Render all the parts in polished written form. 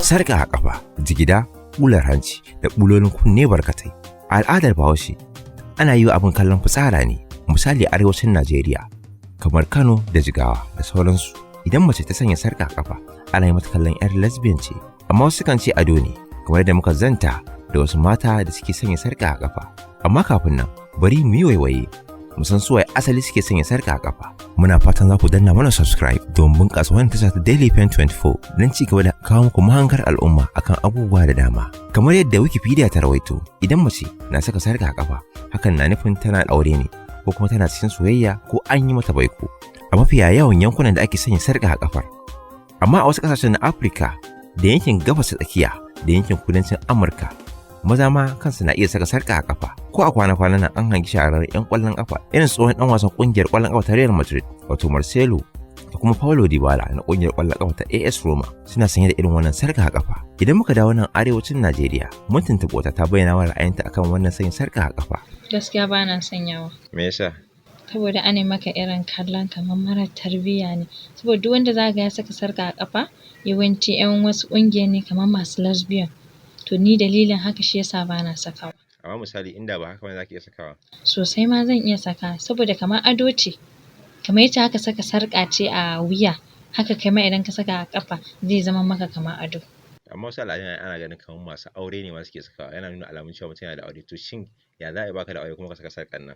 Sarƙa a ƙafa, jigida, ɓular hanci da ɓulolin kunne barkatai. A al'adar Bahaushe, ana yi wa abin kallon fitsara ne, misali arewacin Najeriya, kamar Kano da Jigawa da sauransu. Idan mace ta sanya sarƙa a ƙafa, ana yi mata kallon 'yar lesbian ce, amma wasu kan ce ado ne, kamar yadda muka zanta da wasu mata da suke sanya sarƙa a ƙafa. Amma kafin nan, bari mu yi waiwaye, mu san suwaye asali suke sanya sarƙa a ƙafa. Muna fatan za ku danna mana subscribe don bunƙasa wannan tasha ta Daily Pen 24 don ci gaba da kawo muku mahangar al'umma akan abubuwa da dama. Kamar yadda Wikipedia ta rawaito, idan mace na saka sarƙa a ƙafa, hakan na nufin tana da aure ne ko kuma tana cikin soyayya ko an yi mata baiko. A mafiya yawan yankunan da ake sanya sarƙa a ƙafar. Amma a wasu ƙasashen na Afirka da yankin gabas ta tsakiya da yankin kudancin Amurka, maza ma kansu na iya saka sarƙa a ƙafa. Ko a kwana-kwanan nan an hangi shahararren 'yan ƙwallon ƙafa irin tsohon ɗan wasan ƙungiyar ƙwallon ƙafa ta Real Madrid wato Marcelo da kuma Paulo Dybala na ƙungiyar ƙwallon ƙafa ta AS Roma suna sanye da irin wannan sarƙa a ƙafa. Idan muka dawo nan arewacin Najeriya, mun tuntuɓi wata ta bayyana wa ra'ayinta akan wannan sanya sarƙa a ƙafa. Gaskiya ba na sanyawa. Me yasa? Saboda ana maka irin kallon kamar mara tarbiyya ne. Saboda duk wanda za ga ya saka sarƙa a ƙafa, yawanci 'yan wasu ƙungiya ne kamar masu lesbian. To ni dalilin haka shi yasa ba na sakawa. Amma misali inda ba haka ba za ki iya sakawa. Sosai ma zan iya saka saboda kamar ado ce. Kamar yadda aka saka sarƙa ce a wuya, haka kai ma idan ka saka a ƙafa zai zama maka kamar ado. Amma wasu al'adun ana ganin kamar masu aure ne ma suke sakawa, yana nuna alamun cewa mutum yana da aure. To shin ya za a yi baka da aure kuma ka saka sarƙan nan?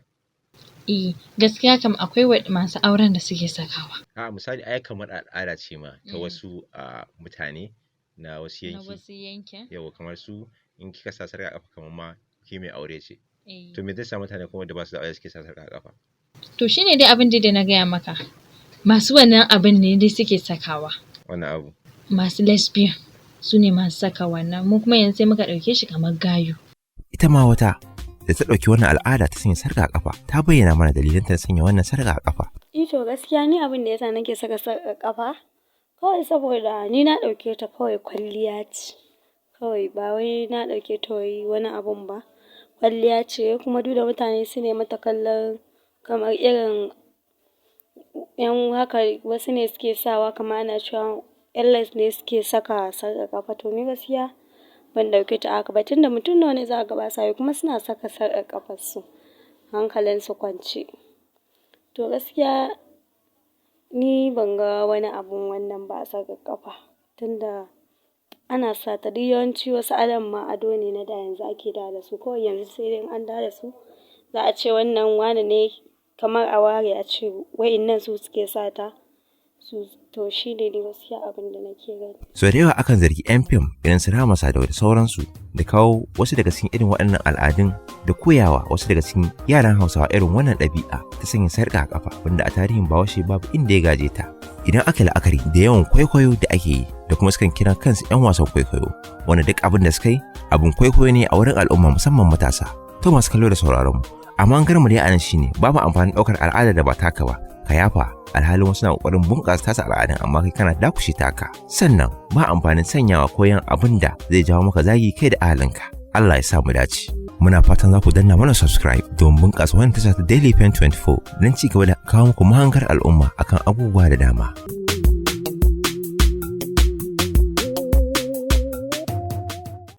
Gaskiya kam akwai masu auren da suke sakawa. A'a misali ai kamar al'ada ce ma ta wasu mutane na wasu yanki. Yawa kamar su in kika sa sarƙa a ƙafa kamar ma ke mai aure ce. To me zai sa mutane kuma da ba su da aure suke sa sarƙa a ƙafa? To shine dai abin da na gaya maka. Masu wannan abin ne dai suke sakawa. Wannan abu? Masu lesbian su ne masu saka wannan. Mu kuma yanzu sai muka ɗauke shi kamar gayu. Ita ma wata da ta ɗauki wannan al'ada ta sanya sarƙa a ƙafa ta bayyana mana dalilan ta sanya wannan sarƙa a ƙafa. To gaskiya ni abin da yasa nake saka sarƙa a ƙafa kawai saboda ni na ɗauke ta kawai kwalliya ce. Kawai ba wai na ɗauke ta wani abun ba. Kwalliya ce kuma duk da mutane su ne mata kallon kamar irin 'yan haka wasu ne suke sawa kamar ana cewa 'yan les ne suke saka sarƙa ƙafa. To ni gaskiya ban ɗauke ta haka ba tunda mutum nawa ne za ka ga ba sa yi kuma suna saka sarƙar ƙafarsu hankalinsu kwance. To gaskiya ni ban ga wani abun wannan ba a sarƙar ƙafa tunda ana sa ta duk yawanci wasu adon ma ado ne na da yanzu ake dawo da su. Kawai yanzu sai dai an dawo da su za a ce wannan wane ne kamar a ware a ce wa'innan su suke sa ta. To shi ne gaskiya abin da nake gani. So da yawa akan zargi 'yan fim irin su Rahama Sadau da sauransu da kawo wasu daga cikin irin waɗannan al'adun da koyawa wasu daga cikin yaran Hausawa irin wannan ɗabi'a ta sanya sarƙa a ƙafa wanda a tarihin Bahaushe babu inda ya gaje ta. Idan aka yi la'akari da yawan kwaikwayo da ake yi da kuma sukan kira kansu 'yan wasan kwaikwayo wanda duk abin da suka yi abin kwaikwayo ne a wurin al'umma musamman matasa. To masu kallo da sauraron mu, amma an garmu dai anan shine babu amfanin ɗaukar al'ada da ba taka ba ka yafa alhalin wasu na ƙoƙarin bunƙasa tasa al'adun amma kai kana dakushe taka. Sannan ba amfanin sanyawa ko yin abin da zai jawo maka zagi kai da ahalinka. Allah ya sa mu dace. Muna fatan za ku danna mana subscribe don bunƙasa wannan tasha ta Daily Pen 24 don ci gaba da kawo muku mahangar al'umma akan abubuwa da dama.